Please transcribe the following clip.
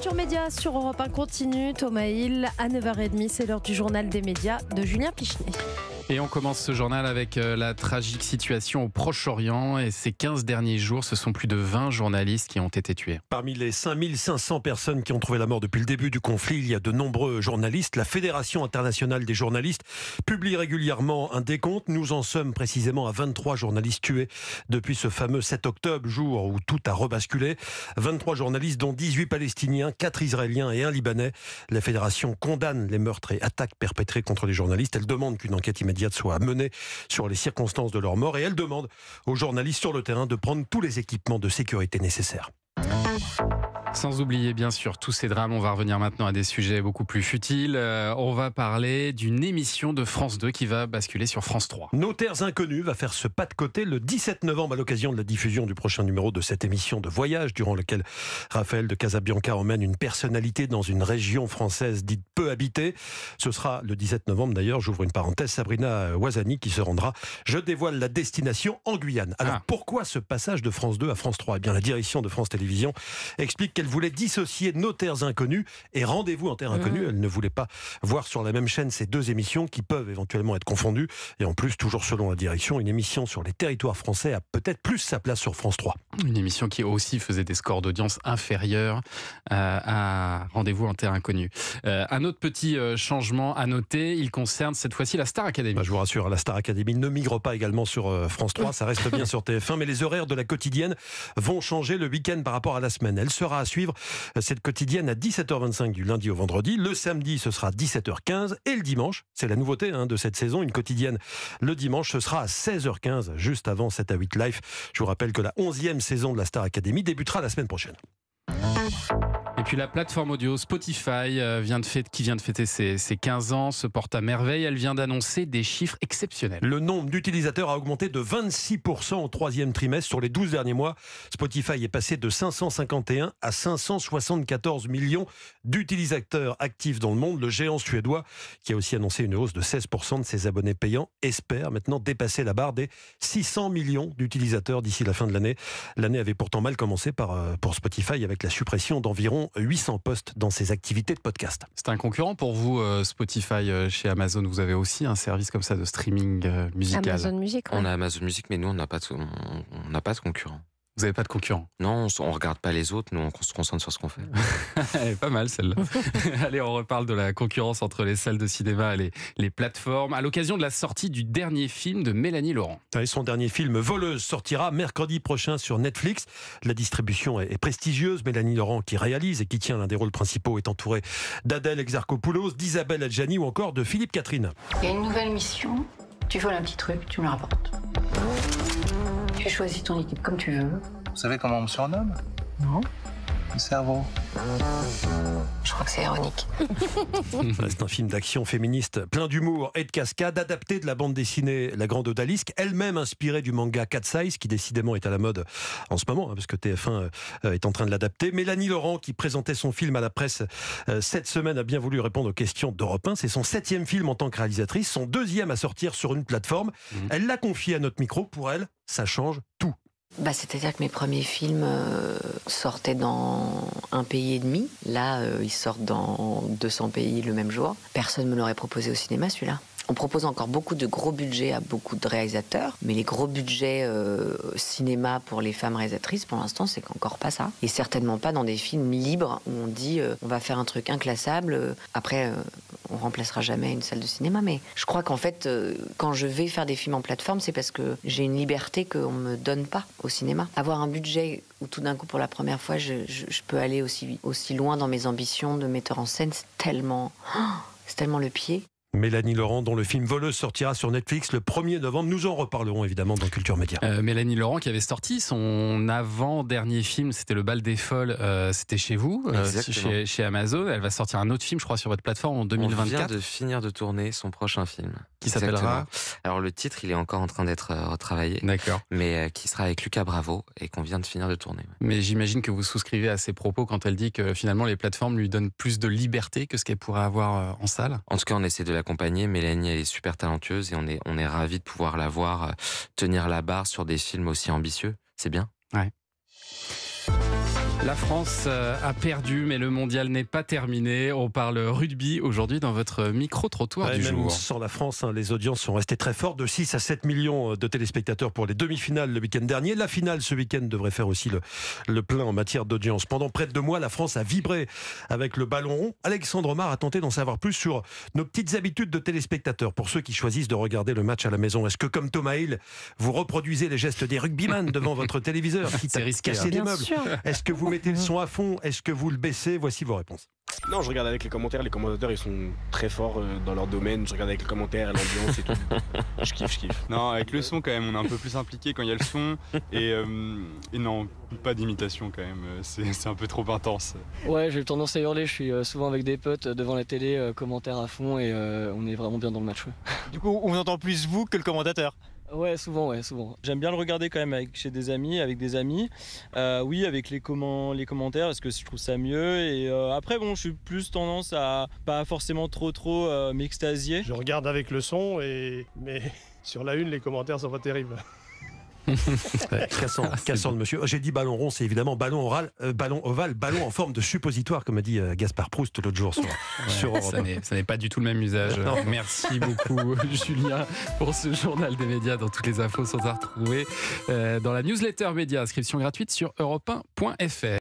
Culture Média sur Europe 1 continue. Thomas Hill, à 9h30, c'est l'heure du journal des médias de Julien Pichenet. Et on commence ce journal avec la tragique situation au Proche-Orient. Et ces 15 derniers jours, ce sont plus de 20 journalistes qui ont été tués. Parmi les 5500 personnes qui ont trouvé la mort depuis le début du conflit, il y a de nombreux journalistes. La Fédération internationale des journalistes publie régulièrement un décompte. Nous en sommes précisément à 23 journalistes tués depuis ce fameux 7 octobre, jour où tout a rebasculé. 23 journalistes, dont 18 Palestiniens, 4 Israéliens et 1 Libanais. La Fédération condamne les meurtres et attaques perpétrés contre les journalistes. Elle demande qu'une enquête immédiate soit menée sur les circonstances de leur mort et elle demande aux journalistes sur le terrain de prendre tous les équipements de sécurité nécessaires. Sans oublier bien sûr tous ces drames, on va revenir maintenant à des sujets beaucoup plus futiles. On va parler d'une émission de France 2 qui va basculer sur France 3. Nos terres inconnues va faire ce pas de côté le 17 novembre à l'occasion de la diffusion du prochain numéro de cette émission de voyage durant lequel Raphaël de Casabianca emmène une personnalité dans une région française dite peu habitée. Ce sera le 17 novembre d'ailleurs, j'ouvre une parenthèse, Sabrina Ouazani qui se rendra. Je dévoile la destination en Guyane. Alors pourquoi ce passage de France 2 à France 3 ? Eh bien la direction de France Télévisions explique qu'elle voulait dissocier Nos terres inconnues et Rendez-vous en terre inconnue. Elle ne voulait pas voir sur la même chaîne ces deux émissions qui peuvent éventuellement être confondues. Et en plus, toujours selon la direction, une émission sur les territoires français a peut-être plus sa place sur France 3. Une émission qui aussi faisait des scores d'audience inférieurs à Rendez-vous en terre inconnue. Un autre petit changement à noter, il concerne cette fois-ci la Star Academy. Je vous rassure, la Star Academy ne migre pas également sur France 3, ça reste bien sur TF1, mais les horaires de la quotidienne vont changer le week-end par rapport à la semaine. Elle sera à suivre, cette quotidienne, à 17h25 du lundi au vendredi. Le samedi, ce sera 17h15 et le dimanche, c'est la nouveauté de cette saison, une quotidienne le dimanche, ce sera à 16h15, juste avant 7 à 8 Live. Je vous rappelle que la 11e saison de la Star Academy débutera la semaine prochaine. Et puis la plateforme audio Spotify qui vient de fêter ses 15 ans se porte à merveille. Elle vient d'annoncer des chiffres exceptionnels. Le nombre d'utilisateurs a augmenté de 26% au troisième trimestre. Sur les 12 derniers mois, Spotify est passé de 551 à 574 millions d'utilisateurs actifs dans le monde. Le géant suédois, qui a aussi annoncé une hausse de 16% de ses abonnés payants, espère maintenant dépasser la barre des 600 millions d'utilisateurs d'ici la fin de l'année. L'année avait pourtant mal commencé pour Spotify avec la suppression d'environ 800 postes dans ses activités de podcast. C'est un concurrent pour vous, Spotify, chez Amazon. Vous avez aussi un service comme ça de streaming musical. Amazon Music, ouais. On a Amazon Music, mais nous, on n'a pas de concurrent. Vous n'avez pas de concurrent? Non, on ne regarde pas les autres, nous, on se concentre sur ce qu'on fait. Elle est pas mal, celle-là. Allez, on reparle de la concurrence entre les salles de cinéma et les plateformes, à l'occasion de la sortie du dernier film de Mélanie Laurent. Et son dernier film, Voleuse, sortira mercredi prochain sur Netflix. La distribution est prestigieuse. Mélanie Laurent, qui réalise et qui tient l'un des rôles principaux, est entourée d'Adèle Exarchopoulos, d'Isabelle Adjani ou encore de Philippe Catherine. Il y a une nouvelle mission. Tu voles un petit truc, tu me le rapportes. Tu choisis ton équipe comme tu veux. Vous savez comment on me surnomme? Non. Le cerveau. Je crois que c'est ironique. C'est un film d'action féministe plein d'humour et de cascades, adapté de la bande dessinée La Grande Odalisque, elle-même inspirée du manga Cat Size, qui décidément est à la mode en ce moment, parce que TF1 est en train de l'adapter. Mélanie Laurent, qui présentait son film à la presse cette semaine, a bien voulu répondre aux questions d'Europe 1. C'est son 7e film en tant que réalisatrice, son 2e à sortir sur une plateforme. Elle l'a confié à notre micro. Pour elle, ça change tout. C'est-à-dire que mes premiers films sortaient dans un pays et demi. Là, ils sortent dans 200 pays le même jour. Personne ne me l'aurait proposé au cinéma, celui-là. On propose encore beaucoup de gros budgets à beaucoup de réalisateurs, mais les gros budgets cinéma pour les femmes réalisatrices, pour l'instant, c'est encore pas ça. Et certainement pas dans des films libres où on dit on va faire un truc inclassable, après on remplacera jamais une salle de cinéma. Mais je crois qu'en fait, quand je vais faire des films en plateforme, c'est parce que j'ai une liberté qu'on me donne pas au cinéma. Avoir un budget où tout d'un coup, pour la première fois, je peux aller aussi loin dans mes ambitions de metteur en scène, c'est tellement le pied. Mélanie Laurent, dont le film Voleuse sortira sur Netflix le 1er novembre. Nous en reparlerons évidemment dans Culture Média. Mélanie Laurent qui avait sorti son avant-dernier film, c'était Le Bal des Folles, c'était chez vous, chez Amazon. Elle va sortir un autre film, je crois, sur votre plateforme en 2024. On vient de finir de tourner son prochain film. Qui s'appellera? Alors le titre, il est encore en train d'être retravaillé. D'accord. Mais qui sera avec Lucas Bravo et qu'on vient de finir de tourner. Mais j'imagine que vous souscrivez à ses propos quand elle dit que finalement les plateformes lui donnent plus de liberté que ce qu'elle pourrait avoir en salle. En tout cas, on essaie de l'accompagner. Mélanie, elle est super talentueuse et on est ravis de pouvoir la voir tenir la barre sur des films aussi ambitieux. C'est bien. Ouais. La France a perdu, mais le mondial n'est pas terminé. On parle rugby aujourd'hui dans votre micro-trottoir du même jour. sans la France, les audiences sont restées très fortes, de 6 à 7 millions de téléspectateurs pour les demi-finales le week-end dernier. La finale ce week-end devrait faire aussi le plein en matière d'audience. Pendant près de 2 mois, la France a vibré avec le ballon rond. Alexandre Omar a tenté d'en savoir plus sur nos petites habitudes de téléspectateurs pour ceux qui choisissent de regarder le match à la maison. Est-ce que, comme Thomas Hill, vous reproduisez les gestes des rugbyman devant votre téléviseur, quitte à risqué, casser des Bien meubles? sûr. Est-ce que vous mettez le son à fond? Est-ce que vous le baissez? Voici vos réponses. Non, je regarde avec les commentaires. Les commentateurs, ils sont très forts dans leur domaine. Je regarde avec les commentaires, l'ambiance et tout. Je kiffe. Non, avec le son quand même, on est un peu plus impliqué quand il y a le son. Et non, pas d'imitation quand même. C'est un peu trop intense. Ouais, j'ai tendance à hurler. Je suis souvent avec des potes devant la télé, commentaires à fond et on est vraiment bien dans le match. Ouais. Du coup, on entend plus vous que le commentateur. Ouais, souvent. J'aime bien le regarder quand même chez des amis, avec des amis. Oui, avec les commentaires, parce que je trouve ça mieux. Et après, bon, je suis plus tendance à pas forcément trop m'extasier. Je regarde avec le son, mais sur la une, les commentaires sont pas terribles. Cassant le monsieur. J'ai dit ballon rond, c'est évidemment ballon ovale, ballon en forme de suppositoire, comme a dit Gaspard Proust l'autre jour sur Europe. Ça n'est pas du tout le même usage. Non. Merci beaucoup, Julien, pour ce journal des médias dont toutes les infos sont à retrouver dans la newsletter média. Inscription gratuite sur europe1.fr.